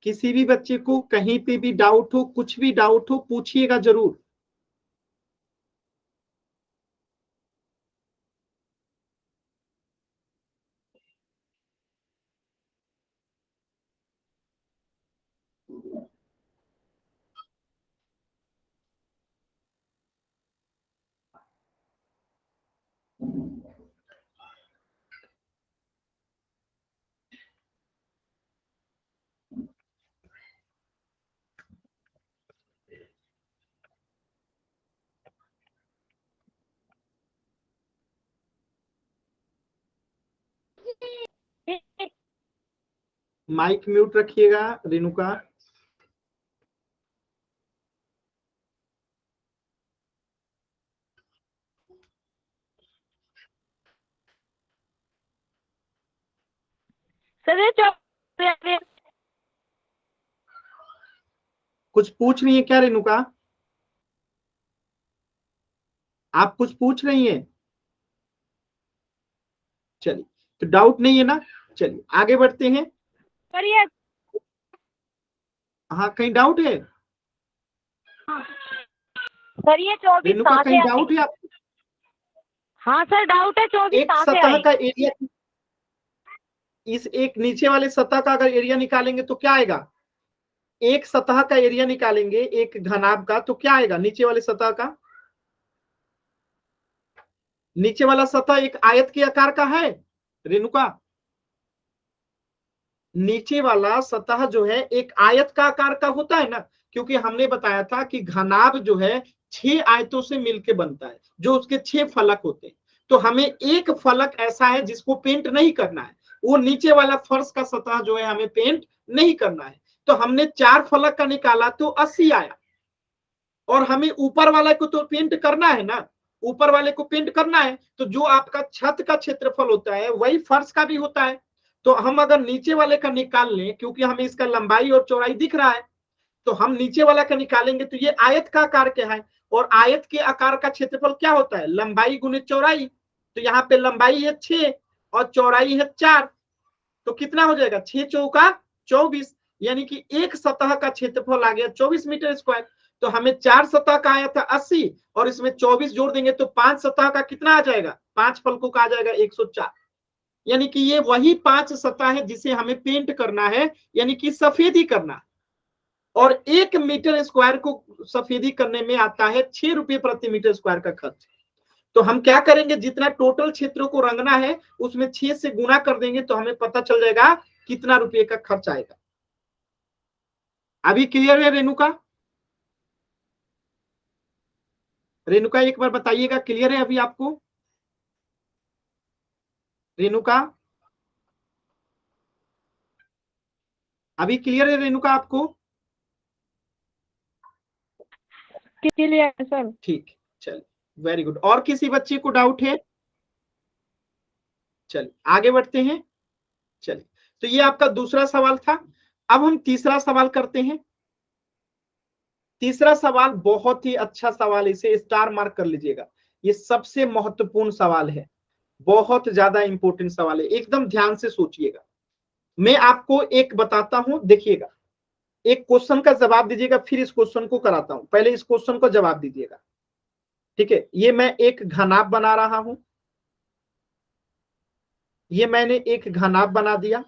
किसी भी बच्चे को कहीं पे भी डाउट हो, कुछ भी डाउट हो, पूछिएगा जरूर। माइक म्यूट रखिएगा रेणुका। कुछ पूछ रही है क्या रेणुका, आप कुछ पूछ रही हैं? चलिए, तो डाउट नहीं है ना, चलिए आगे बढ़ते हैं। हाँ कहीं डाउट है सर ये 24 रेणुका, कहाँ से कहीं आते डाउट हैं? है आपको? हाँ सर डाउट है, 24 एक कहाँ से सतह आए? का एरिया, इस एक नीचे वाले सतह का अगर एरिया निकालेंगे तो क्या आएगा, एक सतह का एरिया निकालेंगे एक घनाभ का तो क्या आएगा, नीचे वाले सतह का, नीचे वाला सतह एक आयत के आकार का है रेणुका। नीचे वाला सतह जो है एक आयत का आकार का होता है ना, क्योंकि हमने बताया था कि घनाभ जो है 6 आयतों से मिलकर बनता है, जो उसके 6 फलक होते हैं। तो हमें एक फलक ऐसा है जिसको पेंट नहीं करना है, वो नीचे वाला फर्श का सतह जो है हमें पेंट नहीं करना है। तो हमने 4 फलक का निकाला तो 80 आया, और हमें ऊपर वाले को तो पेंट करना है ना, ऊपर वाले को पेंट करना है, तो जो आपका छत का क्षेत्रफल होता है वही फर्श का भी होता है। तो हम अगर नीचे वाले का निकाल लें, क्योंकि हमें इसका लंबाई और चौड़ाई दिख रहा है, तो हम नीचे वाला का निकालेंगे तो ये आयत का आकार क्या है, और आयत के आकार का क्षेत्रफल क्या होता है, लंबाई गुने चौड़ाई। तो यहाँ पे लंबाई है 6 और चौड़ाई है 4, तो कितना हो जाएगा, 6 चौका 24, यानी कि एक सतह का क्षेत्रफल आ गया 24 मीटर स्क्वायर। तो हमें 4 सतह का आया था 80 और इसमें 24 जोड़ देंगे तो 5 सतह का कितना आ जाएगा, 5 फलकों का आ जाएगा 104। यानी कि ये वही 5 सतह है जिसे हमें पेंट करना है, यानी कि सफेदी करना है। और 1 मीटर स्क्वायर को सफेदी करने में आता है 6 रुपए प्रति मीटर स्क्वायर का खर्च। तो हम क्या करेंगे, जितना टोटल क्षेत्रों को रंगना है उसमें 6 से गुना कर देंगे तो हमें पता चल जाएगा कितना रुपये का खर्च आएगा। अभी क्लियर है रेणुका? रेणुका एक बार बताइएगा, क्लियर है अभी आपको? रेणुका अभी क्लियर है रेणुका आपको? Clear sir. ठीक, चलिए वेरी गुड। और किसी बच्चे को डाउट है? चलिए आगे बढ़ते हैं। चलिए, तो ये आपका दूसरा सवाल था। अब हम तीसरा सवाल करते हैं। तीसरा सवाल बहुत ही अच्छा सवाल, इसे स्टार मार्क कर लीजिएगा। ये सबसे महत्वपूर्ण सवाल है, बहुत ज्यादा इंपॉर्टेंट सवाल है, एकदम ध्यान से सोचिएगा। मैं आपको एक बताता हूं, देखिएगा, एक क्वेश्चन का जवाब दीजिएगा, फिर इस क्वेश्चन को कराता हूं। पहले इस क्वेश्चन को जवाब दीजिएगा, ठीक है? ये मैं एक घनाभ बना रहा हूं, ये मैंने एक घनाभ बना दिया,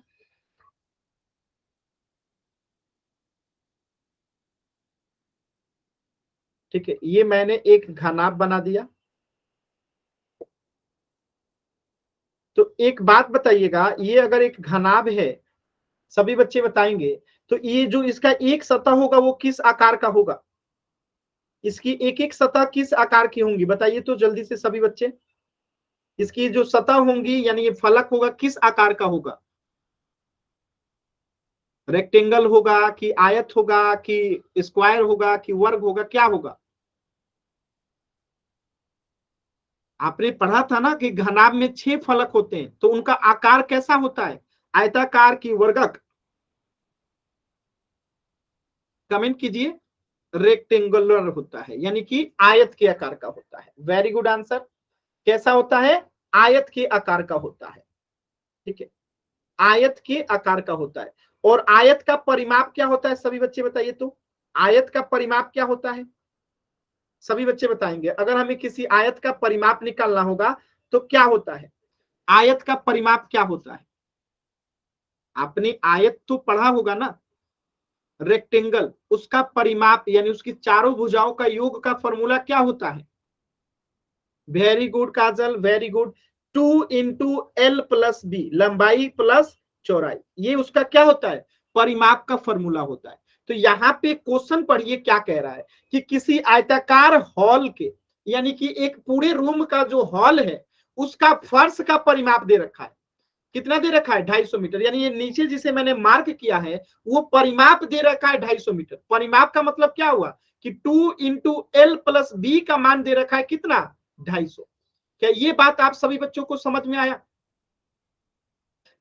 ठीक है? ये मैंने एक घनाभ बना दिया। तो एक बात बताइएगा, ये अगर एक घनाभ है, सभी बच्चे बताएंगे, तो ये जो इसका एक सतह होगा वो किस आकार का होगा? इसकी एक एक सतह किस आकार की होंगी बताइए तो जल्दी से सभी बच्चे। इसकी जो सतह होंगी यानी ये फलक होगा किस आकार का होगा? रेक्टेंगल होगा कि आयत होगा कि स्क्वायर होगा कि वर्ग होगा, क्या होगा? आपने पढ़ा था ना कि घनाभ में 6 फलक होते हैं, तो उनका आकार कैसा होता है, आयताकार की वर्गक? कमेंट कीजिए। रेक्टेंगुलर होता है, यानी कि आयत के आकार का होता है। Very good answer. कैसा होता है? आयत के आकार का होता है, ठीक है? आयत के आकार का होता है। और आयत का परिमाप क्या होता है, सभी बच्चे बताइए तो। आयत का परिमाप क्या होता है, सभी बच्चे बताएंगे। अगर हमें किसी आयत का परिमाप निकालना होगा तो क्या होता है? आयत का परिमाप क्या होता है? आपने आयत तो पढ़ा होगा ना, रेक्टेंगल, उसका परिमाप यानी उसकी चारों भुजाओं का योग का फॉर्मूला क्या होता है? वेरी गुड काजल, वेरी गुड। 2 × L + B, लंबाई प्लस चौड़ाई, ये उसका क्या होता है? परिमाप का फॉर्मूला होता है। तो यहाँ पे क्वेश्चन पढ़िए क्या कह रहा है कि किसी आयताकार हॉल के, यानी कि एक पूरे रूम का जो हॉल है उसका फर्श का परिमाप दे रखा है। कितना दे रखा है? 250 मीटर। यानी ये नीचे जिसे मैंने मार्क किया है वो परिमाप दे रखा है 250 मीटर। परिमाप का मतलब क्या हुआ कि 2 × L + B का मान दे रखा है कितना? 250। क्या ये बात आप सभी बच्चों को समझ में आया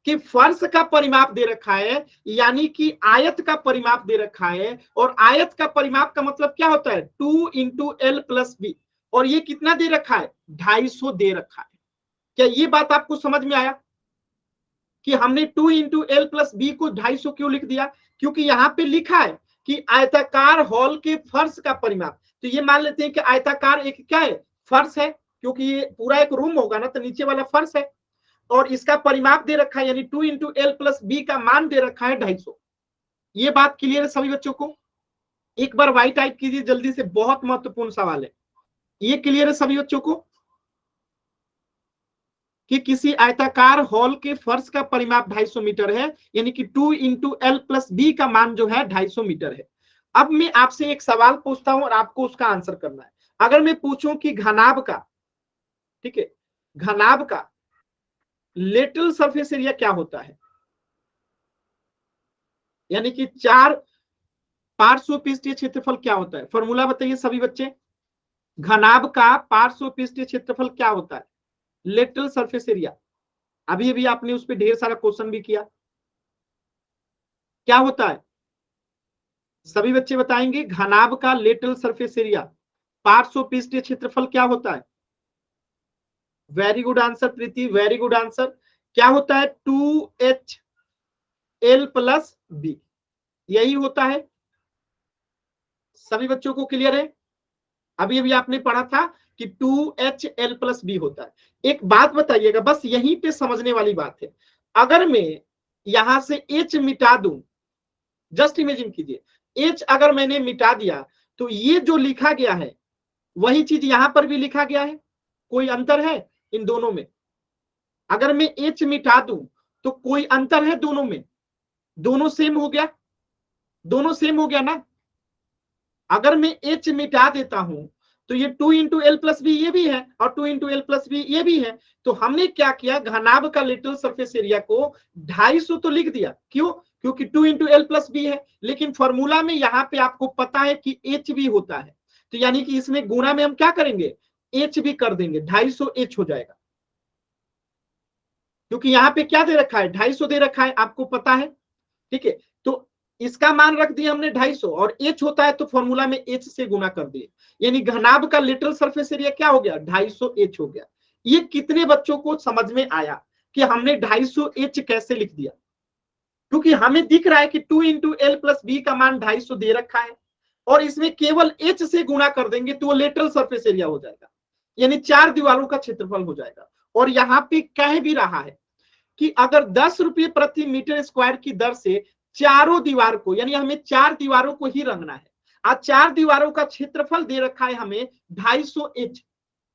कि फर्श का परिमाप दे रखा है, यानी कि आयत का परिमाप दे रखा है, और आयत का परिमाप का मतलब क्या होता है? 2 × L + B। और ये कितना दे रखा है? 250 दे रखा है। क्या ये बात आपको समझ में आया कि हमने 2 × L + B को 250 क्यों लिख दिया? क्योंकि यहाँ पे लिखा है कि आयताकार हॉल के फर्श का परिमाप। तो ये मान लेते हैं कि आयताकार एक क्या है? फर्श है, क्योंकि ये पूरा एक रूम होगा ना, तो नीचे वाला फर्श है, और इसका परिमाप दे रखा है, यानी 2 × L + B का मान दे रखा है 250। ये बात क्लियर है सभी बच्चों को? एक बार वाई टाइप कीजिए जल्दी से, बहुत महत्वपूर्ण सवाल है। ये क्लियर है सभी बच्चों को कि किसी आयताकार हॉल के फर्श का परिमाप 250 मीटर है, यानी कि 2 × L + B का मान जो है 250 मीटर है। अब मैं आपसे एक सवाल पूछता हूं और आपको उसका आंसर करना है। अगर मैं पूछूं कि घनाभ का, ठीक है, घनाभ का लेटरल सरफेस एरिया क्या होता है, यानी कि 4 पार्श्व पृष्ठीय क्षेत्रफल क्या होता है? फॉर्मूला बताइए सभी बच्चे। घनाभ का पार्श्व पृष्ठीय क्षेत्रफल क्या होता है? Lateral surface area. अभी अभी आपने उस पर ढेर सारा क्वेश्चन भी किया। क्या होता है सभी बच्चे बताएंगे? घनाभ का लेटरल सरफेस एरिया, पार्श्व पृष्ठीय क्षेत्रफल क्या होता है? वेरी गुड आंसर प्रीति, वेरी गुड आंसर। क्या होता है? 2HL प्लस बी, यही होता है। सभी बच्चों को क्लियर है? अभी अभी आपने पढ़ा था कि 2HL प्लस बी होता है। एक बात बताइएगा, बस यहीं पे समझने वाली बात है। अगर मैं यहां से H मिटा दूं, जस्ट इमेजिन कीजिए, H अगर मैंने मिटा दिया तो ये जो लिखा गया है वही चीज यहां पर भी लिखा गया है। कोई अंतर है इन दोनों में? अगर मैं H मिटा दूं तो कोई अंतर है दोनों में? दोनों सेम हो गया, दोनों सेम हो गया ना। अगर मैं H मिटा देता हूं तो ये 2 × L प्लस बी ये भी है और 2 × L प्लस बी ये भी है। तो हमने क्या किया, घनाभ का लेटरल सरफेस एरिया को 250 तो लिख दिया। क्यों? क्योंकि 2 × L प्लस बी है, लेकिन फॉर्मूला में यहाँ पे आपको पता है कि H भी होता है, तो यानी कि इसमें गुणा में हम क्या करेंगे, H भी कर देंगे, 250 H हो जाएगा। क्योंकि यहाँ पे क्या दे रखा है, 250 दे रखा है, आपको पता है। ठीक है, तो इसका मान रख दिया हमने 250 और H होता है तो फॉर्मूला में H से गुना कर दिए, यानी घनाभ का लेटरल सरफेस एरिया क्या हो गया, 250 H हो गया। ये कितने बच्चों को समझ में आया कि हमने 250 H कैसे लिख दिया? क्योंकि हमें दिख रहा है कि 2 × L प्लस बी का मान 250 दे रखा है और इसमें केवल H से गुना कर देंगे तो वो लेटरल सरफेस एरिया हो जाएगा, यानी 4 दीवारों का क्षेत्रफल हो जाएगा। और यहाँ पे कह भी रहा है कि अगर 10 रुपये प्रति मीटर स्क्वायर की दर से चारों दीवार को, यानी हमें 4 दीवारों को ही रंगना है। आज 4 दीवारों का क्षेत्रफल दे रखा है हमें 250H,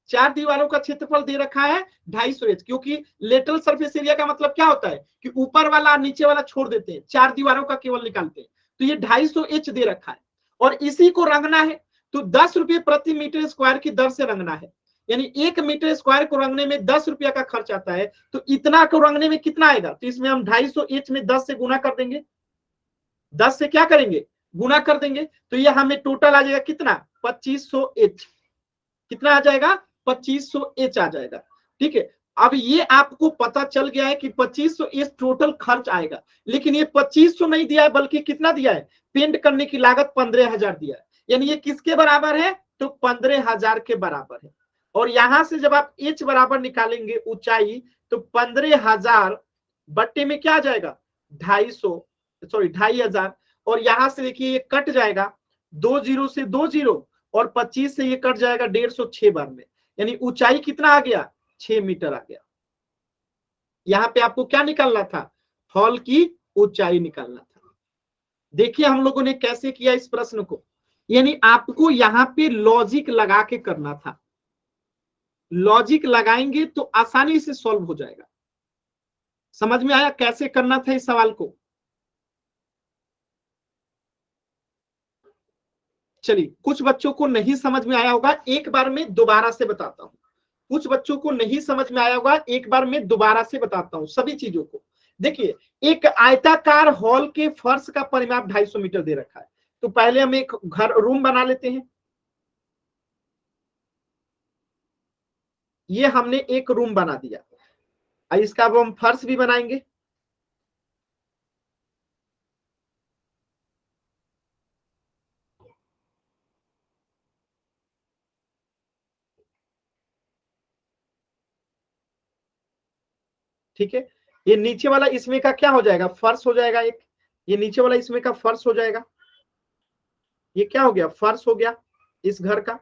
4 दीवारों का क्षेत्रफल दे रखा है 250H, क्योंकि लेटरल सरफेस एरिया का मतलब क्या होता है कि ऊपर वाला नीचे वाला छोड़ देते हैं, 4 दीवारों का केवल निकालते हैं। तो ये 250H दे रखा है और इसी को रंगना है तो 10 रुपये प्रति मीटर स्क्वायर की दर से रंगना है, यानी 1 मीटर स्क्वायर को रंगने में 10 रुपया का खर्च आता है। तो इतना को रंगने में कितना आएगा, तो इसमें हम 250H में 10 से गुना कर देंगे, 10 से क्या करेंगे, गुना कर देंगे। तो ये हमें टोटल आ जाएगा कितना, 2500H। कितना आ जाएगा, 2500H आ जाएगा। ठीक है, अब ये आपको पता चल गया है कि 2500H टोटल खर्च आएगा, लेकिन ये 2500 नहीं दिया है, बल्कि कितना दिया है, पेंट करने की लागत 15,000 दिया है, यानी ये किसके बराबर है, तो 15,000 के बराबर है। और यहां से जब आप H बराबर निकालेंगे ऊंचाई, तो 15,000 बट्टे में क्या आ जाएगा, 2,500 और यहां से देखिए ये कट जाएगा, 2 जीरो से 2 जीरो और 25 से ये कट जाएगा 150 बार में, यानी ऊंचाई कितना आ गया, 6 मीटर आ गया। यहाँ पे आपको क्या निकालना था, हॉल की ऊंचाई निकालना था। देखिए हम लोगों ने कैसे किया इस प्रश्न को, यानी आपको यहाँ पे लॉजिक लगा के करना था। लॉजिक लगाएंगे तो आसानी से सॉल्व हो जाएगा। समझ में आया कैसे करना था इस सवाल को? चलिए, कुछ बच्चों को नहीं समझ में आया होगा, एक बार मैं दोबारा से बताता हूं। कुछ बच्चों को नहीं समझ में आया होगा, एक बार मैं दोबारा से बताता हूं सभी चीजों को। देखिए, एक आयताकार हॉल के फर्श का परिमाप 250 मीटर दे रखा है। तो पहले हम एक घर रूम बना लेते हैं। ये हमने एक रूम बना दिया, इसका अब हम फर्श भी बनाएंगे। ठीक है, ये नीचे वाला इसमें का क्या हो जाएगा, फर्श हो जाएगा एक। ये नीचे वाला इसमें का फर्श हो जाएगा। ये क्या हो गया, फर्श हो गया इस घर का।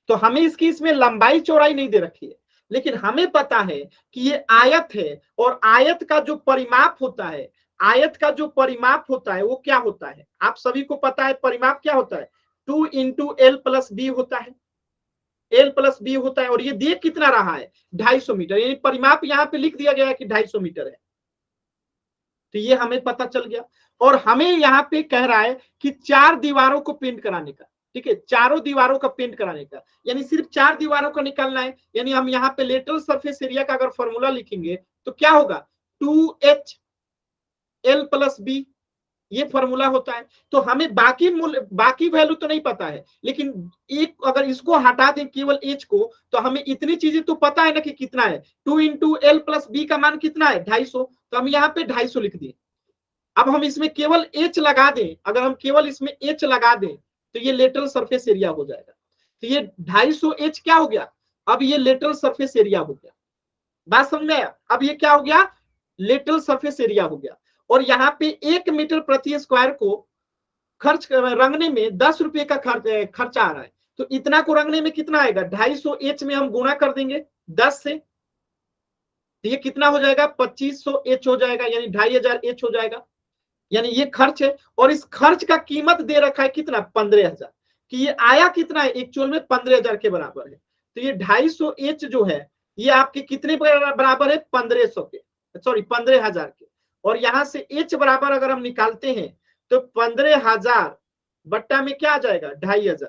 तो हमें इसकी इसमें लंबाई चौड़ाई नहीं दे रखी है, लेकिन हमें पता है कि ये आयत है और आयत का जो परिमाप होता है, आयत का जो परिमाप होता है वो क्या होता है, आप सभी को पता है परिमाप क्या होता है, 2 × L प्लस बी होता है। L प्लस बी होता है और ये दे कितना रहा है, 250 मीटर, यानी परिमाप यहाँ पे लिख दिया गया है कि 250 मीटर है। तो ये हमें पता चल गया। और हमें यहाँ पे कह रहा है कि 4 दीवारों को पेंट कराने का। ठीक है, चारों दीवारों का पेंट कराने का, यानी सिर्फ 4 दीवारों का निकालना है। यानी हम यहाँ पे लेटरल सरफेस एरिया का अगर फॉर्मूला लिखेंगे तो क्या होगा, 2HL प्लस बी ये फॉर्मूला होता है। तो हमें बाकी वैल्यू तो नहीं पता है, लेकिन एक अगर इसको हटा दें केवल एच को, तो हमें इतनी चीजें तो पता है ना कि कितना है। 2 इंटू एल प्लस बी का मान कितना है 250, तो हम यहाँ पे 250 लिख दिए। अब हम इसमें केवल एच लगा दें, अगर हम केवल इसमें एच लगा दें तो ये लेटरल सरफेस एरिया हो जाएगा। तो ये 250 एच क्या हो गया, अब ये लेटरल सरफेस एरिया हो गया। बात समझ में आया? अब ये क्या हो गया, लेटरल सरफेस एरिया हो गया। और यहाँ पे 1 मीटर प्रति स्क्वायर को खर्च रंगने में 10 रुपए का खर्चा आ रहा है। तो इतना को रंगने में कितना आएगा, 250 एच में हम गुणा कर देंगे 10 से, तो ये कितना हो जाएगा 2500 एच हो जाएगा, यानी 2500 एच हो जाएगा। यानी ये खर्च है, और इस खर्च का कीमत दे रखा है कितना 15,000, कि ये आया कितना है एक्चुअल में 15,000 के बराबर है। तो ये 250 एच जो है ये आपके कितने बराबर है 1500 के, सॉरी 15,000 के। और यहां से एच बराबर अगर हम निकालते हैं तो 15,000 बट्टा में क्या आ जाएगा 2,500।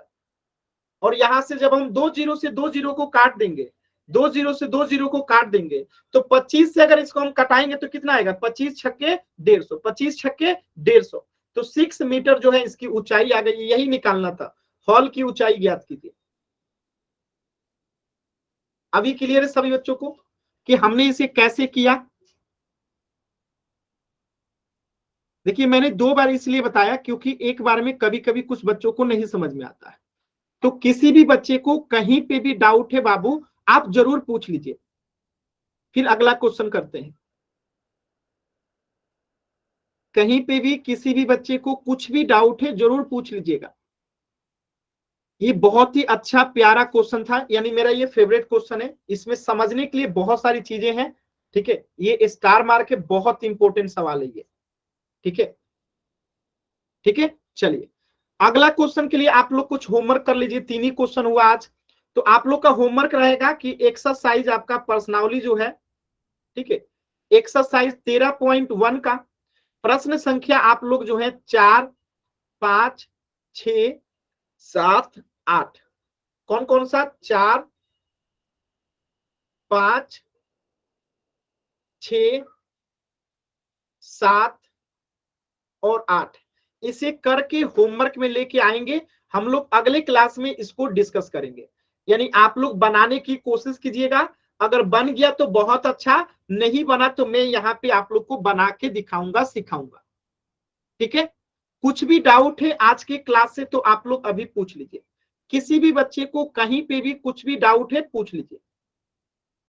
और यहां से जब हम 2 जीरो से 2 जीरो को काट देंगे, 2 जीरो से 2 जीरो को काट देंगे, तो 25 से अगर इसको हम कटाएंगे तो कितना आएगा 25 छक्के 150, 25 छक्के 150। तो 6 मीटर जो है इसकी ऊंचाई आ गई। यही निकालना था, हॉल की ऊंचाई ज्ञात कीजिए। अभी क्लियर है सभी बच्चों को कि हमने इसे कैसे किया? देखिए मैंने 2 बार इसलिए बताया क्योंकि एक बार में कभी कभी कुछ बच्चों को नहीं समझ में आता है। तो किसी भी बच्चे को कहीं पे भी डाउट है बाबू, आप जरूर पूछ लीजिए। फिर अगला क्वेश्चन करते हैं। कहीं पे भी किसी भी बच्चे को कुछ भी डाउट है जरूर पूछ लीजिएगा। ये बहुत ही अच्छा प्यारा क्वेश्चन था, यानी मेरा ये फेवरेट क्वेश्चन है। इसमें समझने के लिए बहुत सारी चीजें हैं, ठीक है। ये स्टार मार्क है, बहुत इंपॉर्टेंट सवाल है ये, ठीक है। ठीक है, चलिए अगला क्वेश्चन के लिए आप लोग कुछ होमवर्क कर लीजिए। 3 ही क्वेश्चन हुआ आज, तो आप लोग का होमवर्क रहेगा कि एक्सरसाइज आपका पर्सनाली जो है, ठीक है, एक्सरसाइज 13.1 का प्रश्न संख्या आप लोग जो है 4, 5, 6, 7, 8, कौन कौन सा 4, 5, 6, 7 और 8 इसे करके होमवर्क में लेके आएंगे। हम लोग अगले क्लास में इसको डिस्कस करेंगे। यानी आप लोग बनाने की कोशिश कीजिएगा। अगर बन गया तो बहुत अच्छा, नहीं बना तो मैं यहाँ पे आप लोग को बना के दिखाऊंगा, सिखाऊंगा, ठीक है। कुछ भी डाउट है आज के क्लास से तो आप लोग अभी पूछ लीजिए। किसी भी बच्चे को कहीं पे भी कुछ भी डाउट है पूछ लीजिए।